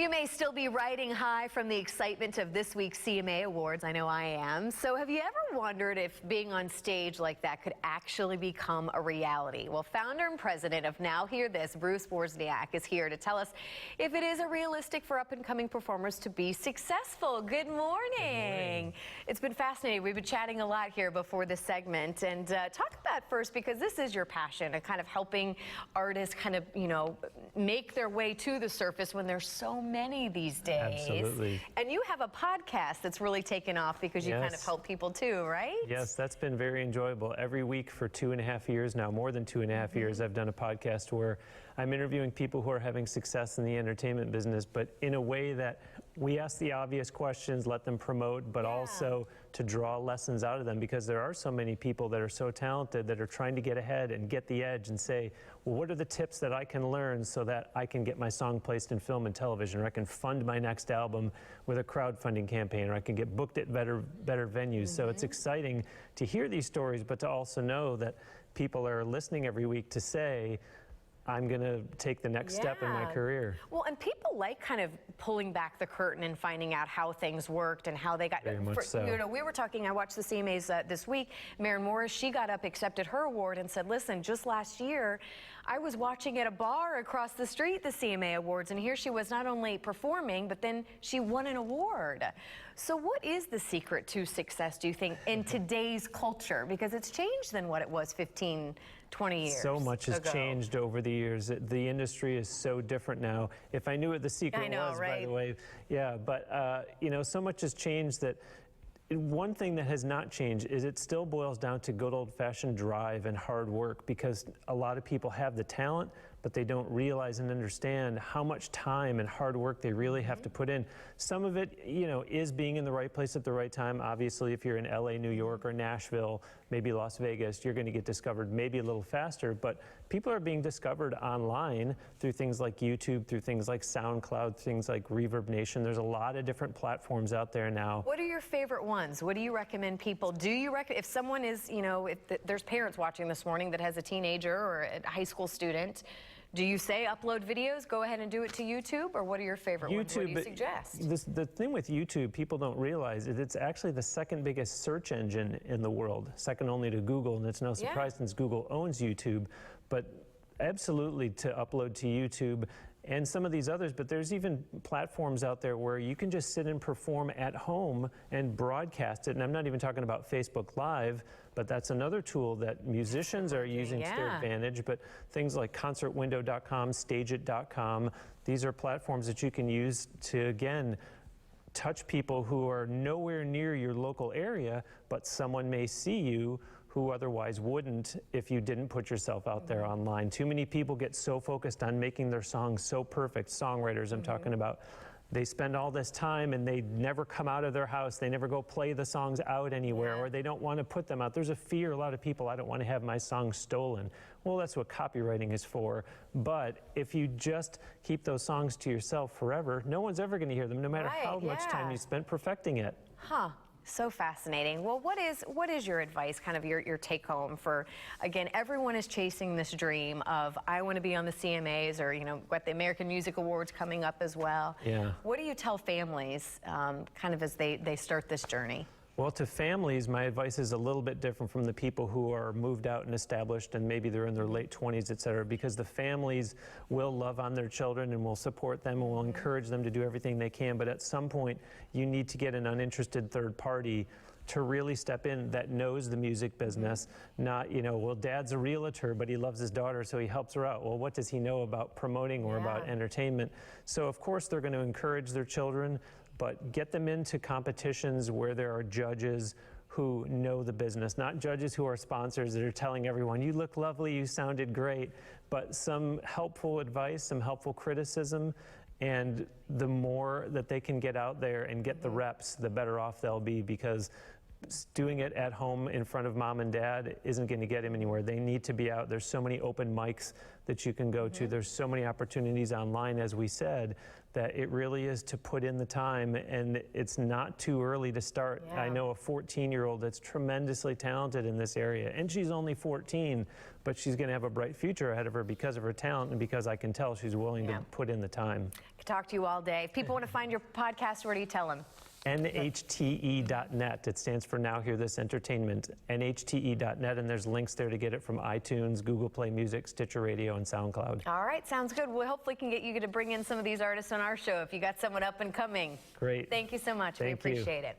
You may still be riding high from the excitement of this week's CMA Awards. I know I am. So have you ever wondered if being on stage like that could actually become a reality? Well, founder and president of Now Hear This, Bruce Wozniak, is here to tell us if it is realistic for up-and-coming performers to be successful. Good morning. Good morning. It's been fascinating. We've been chatting a lot here before this segment. And talk about first, because this is your passion, and kind of helping artists kind of, make their way to the surface when there's so many these days. Absolutely. And you have a podcast that's really taken off because you kind of help people too, right? Yes, that's been very enjoyable. Every week for 2.5 years now, more than 2.5 years, I've done a podcast where I'm interviewing people who are having success in the entertainment business, but in a way that we ask the obvious questions, let them promote, but also to draw lessons out of them, because there are so many people that are so talented that are trying to get ahead and get the edge and say, well, what are the tips that I can learn so that I can get my song placed in film and television, or I can fund my next album with a crowdfunding campaign, or I can get booked at better venues. So it's exciting to hear these stories, but to also know that people are listening every week to say, I'm going to take the next step in my career. Well, and people like kind of pulling back the curtain and finding out how things worked and how they got. Very much so. We were talking, I watched the CMAs this week. Maren Morris, she got up, accepted her award, and said, listen, just last year, I was watching at a bar across the street the CMA Awards, and here she was not only performing, but then she won an award. So what is the secret to success, do you think, in today's culture? Because it's changed than what it was 15, 20 years So much has changed over the years. The industry is so different now. If I knew what the secret was, by the way. Yeah, but so much has changed that one thing that has not changed is it still boils down to good old-fashioned drive and hard work, because a lot of people have the talent, but they don't realize and understand how much time and hard work they really have to put in. Some of it, is being in the right place at the right time. Obviously, if you're in LA, New York, or Nashville, maybe Las Vegas, you're going to get discovered maybe a little faster, but people are being discovered online through things like YouTube, through things like SoundCloud, things like Reverb Nation. There's a lot of different platforms out there now. What are your favorite ones? What do you recommend people? Do you recommend, if someone is, if there's parents watching this morning that has a teenager or a high school student, do you say upload videos, go ahead and do it to YouTube, or what are your favorite ones? What do you suggest? The thing with YouTube, people don't realize, is it's actually the second biggest search engine in the world, second only to Google, and it's no surprise since Google owns YouTube. But absolutely to upload to YouTube and some of these others, but there's even platforms out there where you can just sit and perform at home and broadcast it. And I'm not even talking about Facebook Live, but that's another tool that musicians are using to their advantage. But things like concertwindow.com, stageit.com, these are platforms that you can use to, again, touch people who are nowhere near your local area, but someone may see you who otherwise wouldn't if you didn't put yourself out there online. Too many people get so focused on making their songs so perfect, songwriters I'm talking about. They spend all this time and they never come out of their house, they never go play the songs out anywhere, or they don't want to put them out. There's a fear, a lot of people, I don't want to have my songs stolen. Well, that's what copywriting is for. But if you just keep those songs to yourself forever, no one's ever going to hear them, no matter how much time you spent perfecting it. So fascinating. Well, what is your advice, kind of your take home for, again, everyone is chasing this dream of, I want to be on the CMAs, or, what the American Music Awards coming up as well. What do you tell families kind of as they start this journey? Well, to families, my advice is a little bit different from the people who are moved out and established and maybe they're in their late 20s, et cetera, because the families will love on their children and will support them and will encourage them to do everything they can. But at some point, you need to get an uninterested third party to really step in that knows the music business, not, well, dad's a realtor, but he loves his daughter, so he helps her out. Well, what does he know about promoting or about entertainment? So, of course, they're going to encourage their children, but get them into competitions where there are judges who know the business, not judges who are sponsors that are telling everyone, you look lovely, you sounded great, but some helpful advice, some helpful criticism, and the more that they can get out there and get the reps, the better off they'll be, because doing it at home in front of mom and dad isn't going to get him anywhere. They need to be out. There's so many open mics that you can go to. There's so many opportunities online, as we said, that it really is to put in the time, and it's not too early to start. I know a 14-year-old that's tremendously talented in this area, and she's only 14, but she's going to have a bright future ahead of her because of her talent and because I can tell she's willing to put in the time. I could talk to you all day. If people want to find your podcast, where do you tell them? NHTE.net. It stands for Now Hear This Entertainment. NHTE.net, and there's links there to get it from iTunes, Google Play Music, Stitcher Radio, and SoundCloud. All right, sounds good. We hopefully can get you to bring in some of these artists on our show if you got someone up and coming. Great. Thank you so much. We appreciate it.